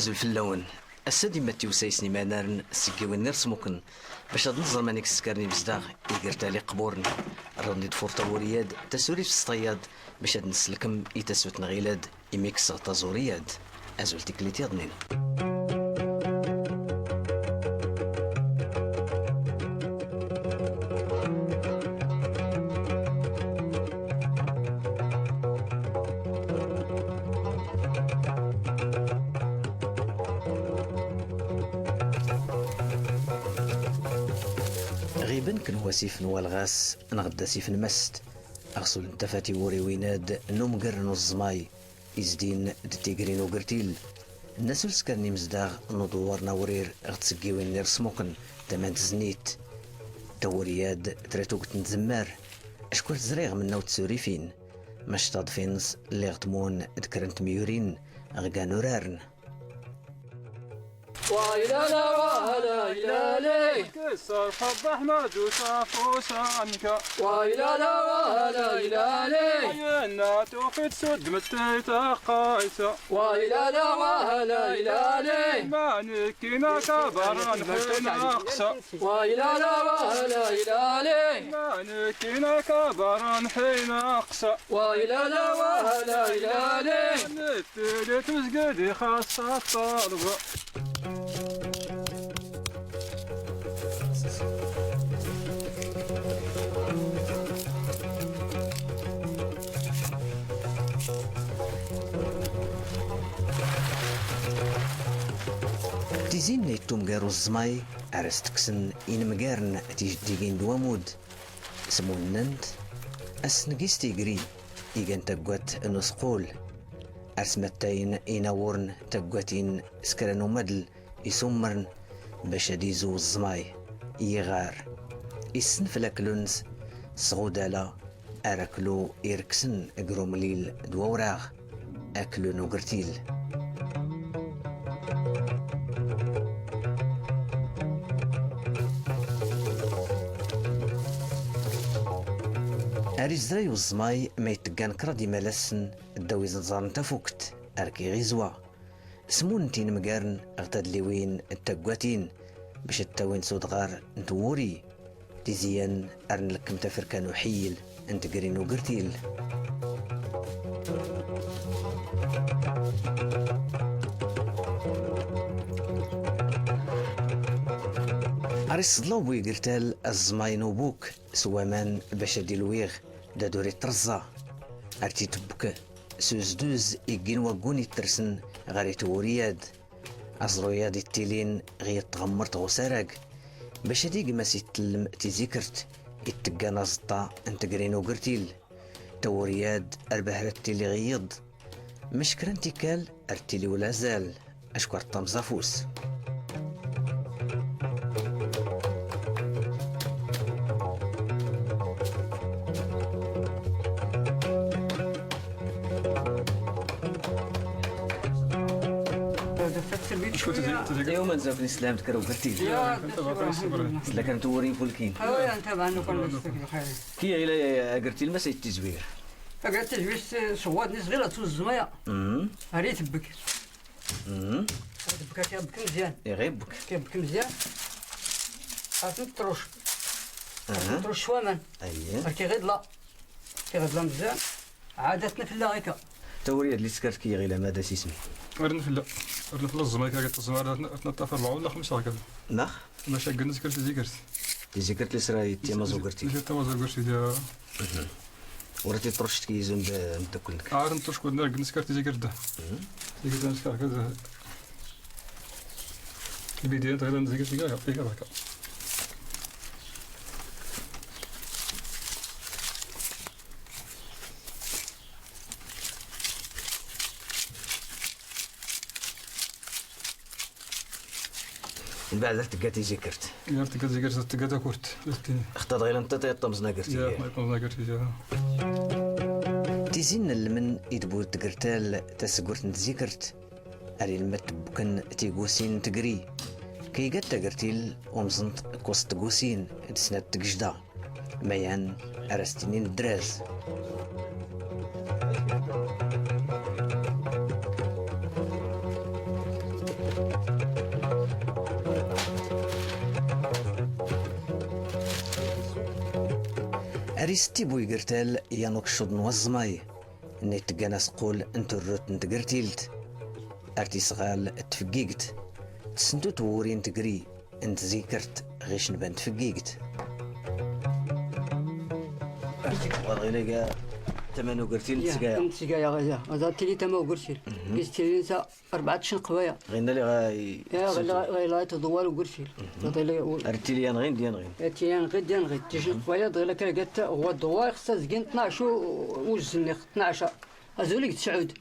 أزول في اللون السادي ماتي وسايسني مانارن سيكيوين نرسموكن باش هاد نظر مانيك سكرني بزداغ يقرتالي قبورن راني دفور طورياد تسوري في الصطياد باش هاد نسلكم يتسوت نغيلاد يميكس تازورياد أزول تكليتي ضنين غيبن كنواسيف نوالغاس نغدا سيف نمست أغسل انتفاتي وري ويناد نوم قرن الزماي إزدين دتيقرين وقرتيل الناس سكرني مزداغ ندور نورير غتسقي وين نرسموكن تمان تزنيت تورياد تراتوك تنزمار أشكر زريغ من نوت سوريفين مشتاد فينز اللي غتمون ذكرنت ميورين غقانو رارن وإلى لا ولا إلى لي كسر حب أحمد وصافوس عنك وإلى لا ولا إلى لي عينا توفيت سد متيتا قايسة وإلى لا ولا إلى لي ما نكينا كبران حين أقصى وإلى لا ولا إلى لي ما نكينا كبران حين أقصى وإلى لا ولا إلى لي نتلت مسجدي خاصة الطالبة تيزين نيتوم قارو الزماي أرستكسن إن مقارن تيجديقين دوامود سمو النند أسنقيس تيقري إيقان تقوات نسقول أرسمتين إناورن تقواتين سكرانو مدل يسمرن باش ديزو الزماي يغار إسن فلاكلونز صغودالا أراكلو إركسن إقرومليل دواوراغ أكلو نوغرتيل أريزراي والزماي ما يتقان كرادي مالسن الداوي زنزان تفوكت أركي غيزوا سمون تين مقارن أغتاد ليوين التقواتين باش التاوين سودغار نتوري تيزيان أرن لكم تفركان وحيل انت قرين وقرتيل أريس ضلوبي قرتال الزماين وبوك سوامان باش ديلويغ دا دوري ترزا أرتي تبك سوزدوز إيقين وقوني ترسن غاري تورياد أزروياد التيلين غي تغمرت غسارق باش ديق ما سيتلم تيزيكرت اتقان أزطا انت قرين وقرتيل تورياد البهرة تيلي غيض مشكرا تيكال أرتيلي ولا زال أشكر طمزافوس يوم نزاف الإسلام تكرو قرتيل لكن تورين فولكين أولا أنت بعنو كل بخير كي غيلا قرتيل ما سيت تزوير فقعدت تجويس صواتني صغيرة توز زمايا هاري تبك تبكا كيبكي مزيان يغيبك كيبكي مزيان عرفت تروش تروش شوامان أيه كيغيضلا مزيان عادتنا في اللاغيكا توريد اللي سكرت كي غيلا ماذا سيسمي ورن في الزمايك هكا الزمايك نتفر 4 ولا 5 هكذا نخ ماشي قلنا ذكرت ذكرت لي سراي تيمازو قرتي تيمازو قرتي ديال وراتي ترشت كي يزون بمتكلك عارف انت شكون دار قلنا ذكرت ده ذكرت هكذا البداية غير ذكرت هكا من بعد تلقاتي ذكرت تلقاتها كورت اختار غير انت طمزنا قرتي يا طمزنا قرتي تيزين المن يدبو تقرتال تسقرت نتذكرت أري المتبكن تيقوسين تقري كي قد تقرتيل ومزنت كوس تقوسين تسنات تقجدا ميان أرستنين الدراز أريستي بوي قرتال يانوك شد نوزماي نيت جانس قول انت الروت انت قرتيلت أرتي صغال تفقيقت تسندو تورين تقري انت زيكرت غيش نبان تفقيقت والغيلة تمانو قرتيل تسقايا انت سقايا غايا هذا تيلي تما وقرتيل قلت نسا 4 شنقوايا غينا لي غاي يا غير تدوار وقرتيل أرتيليان غين ديان غين تيان غد تشنقوايا ضيلا كا هو الدوار خصها زكين 12 وزني 12 هزوليك تسعود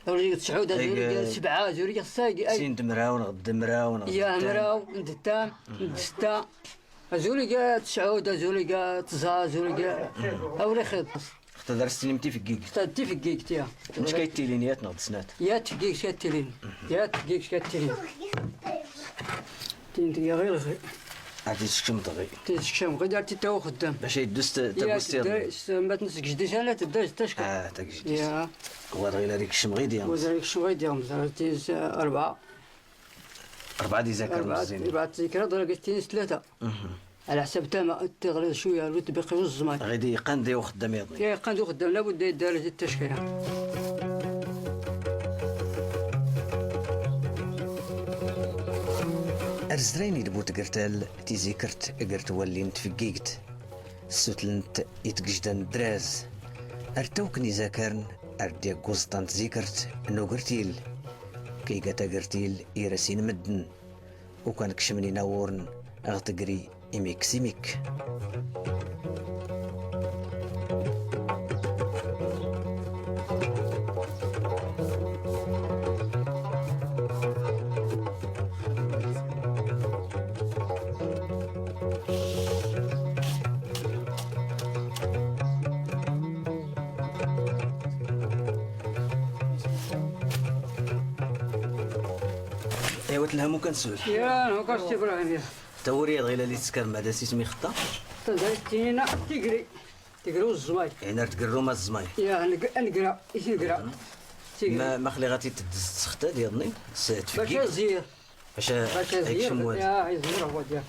هزوليك تسعود هزوليك 7 هزوليك خصها سين دمراون غد دمراون يا مراو ندتام ندستا هزوليك تسعود هزوليك تزا هزوليك هاولي خيطس اختار درستي متي في كيك تادي في كيك تيا مش كايتيلين يا تنغد سنات يا تفكيك كاتلين يا تفكيك كاتلين تنتي غير عرفتي تشكم طغي تشكم غير دارتي تا خدام باش يدوس يا تاكوستي ما تنسكش دي سنه تبدا تشكم تاكجي يا هو غير هذيك الشمغي ديال وذلك شو غير ديالهم زرتي 4 دي ذاكر مزيان 4 ذكرى ضربتي 3 على حسب تما تغلي شويه الوت باقي الزمان غادي يقندي وخدام يضني يا قندو خدام لابد يدار التشكيله أرزرين يدبوت قرتال تيزيكرت قرت ولي نتفقيقت ستلنت يتقجدن دراز أرتوكني ذاكرن أردي قوزطان تزيكرت أنو قرتيل كي قتا قرتيل يرسين مدن وكان كشمني ناورن أغتقري إميك سيميك ايوا تلهمو كنسول يا نوكاش ابراهيم توري غير اللي تسكر مع داسي سمي خطا تدرتينا تقرا الزواج يعني تقرو ما الزماي يا نقرا ما خلي غاتي تدز تسختا ديالني باش تفكيك يزير باش باش هيك يزير شموال يا يزير هو ديال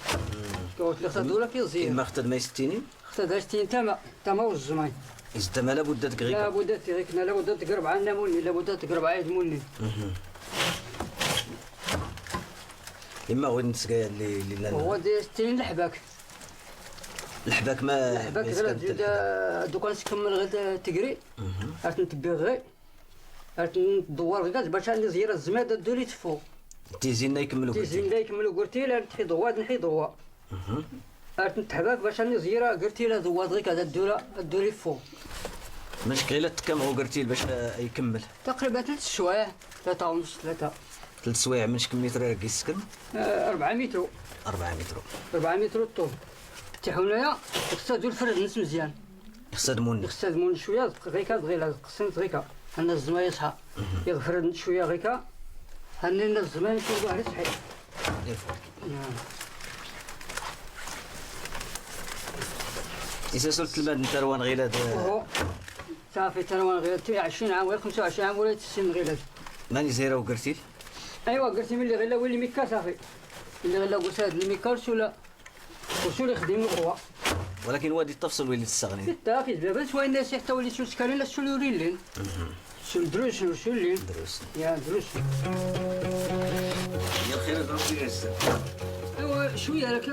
قلت لك تدولا في يزير ما خدت ما يستيني تدرتي تما والزمان إذا ما لابد تقريك لابد تغيكنا لابد تقرب عنا مولي لابد تقرب عيد مولي إما غير نسقايا اللي لا هو ديستين لحباك الحباك ما لحباك غير دوكا نكمل غير تقري عرفت نتبي غير عرفت ندور غير باش نزير الزماد دوري تفو تيزينا يكملوا تيزين لا يكملوا قلتي لا نحي ضواد نحي ضوا عرفت نتحباك باش نزير قلتي لا ضواد غير هذا الدوري فوق ماشي غير كم هو قرتيل باش يكمل تقريبا 3 سوايع 3 ونص 3 سوايع من شكون متر راك يسكن 4 متر 4 متر 4 متر الطول تحونايا خصها تدور فرد الناس مزيان يخصدموني يخصدمون شويه غيكا دغيا قسمت غيكا هنا الزمان يصحى يغفر شويه غيكا هنا الزمان يكون واحد صحيح إذا سلت الماد نتروان غير هذا صافي تروان غير 20 عام ولا 25 عام ولا 90 غير هذا ماني زيرو قرتيل ايوا قلتي ملي غير ولي ميكا صافي اللي غير قلت هذا الميكا ولا يخدم القوى ولكن وادي التفصيل وين تستغني حتى في بلاد شويه الناس حتى ولي شو سكانين لا شو يوريلين شو دروس شو اللي دروس يا دروس يا الخير دروس يجلس ايوا شويه لك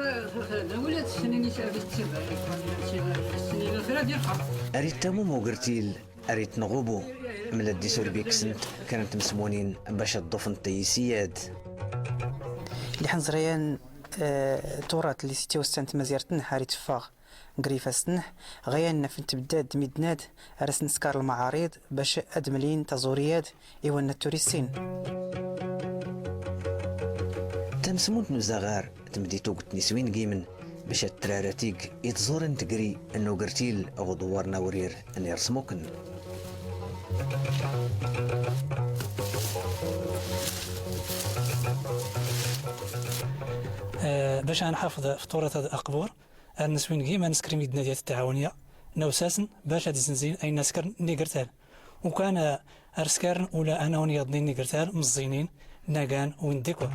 ولات السنين يسافر تسبع السنين الاخيره ديال الحرب أريد تمومو قرتيل أريد نغوبو من الديسور بيكسنت كانت مسمونين باش الضفن التيسياد اللي حنزريان تورات اللي ستي وستانت مزيرتن حاري تفاغ قريفة سنح غيان في تبداد ميدناد رسن سكار المعارض باش أدملين تزورياد إيوانا التوريسين تمسمون نزاغار تمديتو قلت نسوين قيمن باش التراراتيك يتزورن تقري انو قرتيل او دوارنا ورير ان يرسموكن باش نحافظ فطورة الأقبور النسوين كيما نسكري ميدنا ديال التعاونية نوساسن باش هاد الزنزين أي نسكر نيقرتال وكان أرسكارن ولا أنا ونيضني نيقرتال مزينين ناقان وين ديكور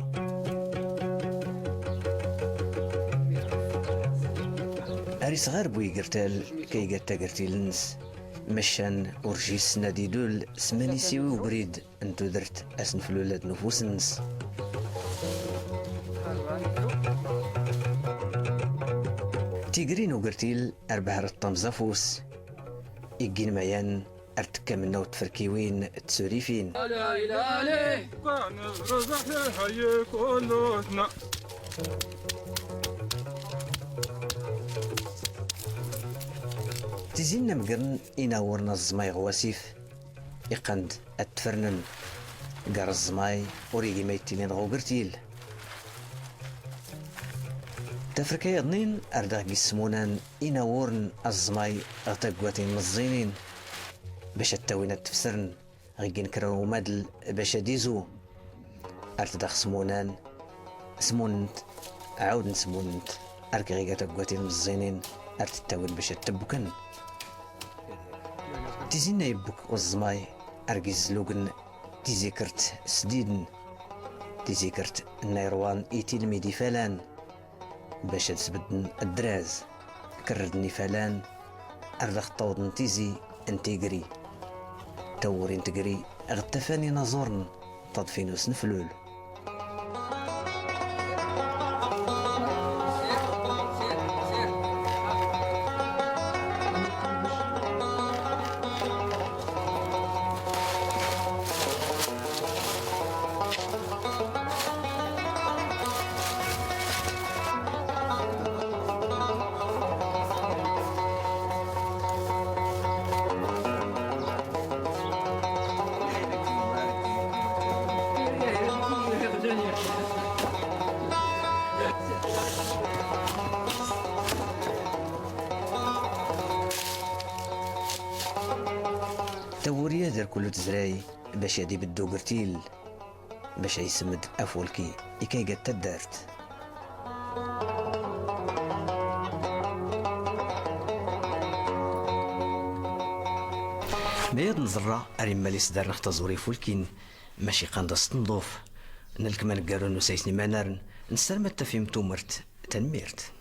أريس غير بوي قرتال كي قتا قرتي لنس مشان ورجيس نادي دول سماني سيوي وبريد انتو درت اسن فلولاد نفوس النس تيقرين وقرتيل أربع رطم زفوس يقين ميان ارتكا منا وتفركيوين تسوريفين لا إله إلا كان رزق حي كلنا تزينا مقرن يناورنا الزماي غواسيف يقند التفرنن قار الزماي وريقي ميتينين غو قرتيل تفركا يضنين أرداغ قسمونان يناورن الزماي غتاقواتين مزينين باش التاوين تفسرن غيقين كراو مادل باش ديزو ارتداغ سمونان سمونت عاود نسمونت اركي غيقا تاقواتين مزينين ارتداوين باش تبوكن تيزينا يبوك والزماي ارقي زلوقن تيزيكرت سديدن تيزيكرت النيروان ايتيلمي دي فلان باش تسبدن الدراز كردني فلان اردخ طوضن تيزي انتيقري تورين تقري اغتفاني نظورن تضفينوس نفلول توريا دار كله تزراي باش يدي بدو قرتيل باش يسمد افولكي يكاي قد تدارت بيض نزرة أريم ماليس دار نختزوري فولكين ماشي قاندس تنظوف نلكمان قارون وسايسني مانارن نسترمت في متومرت تنميرت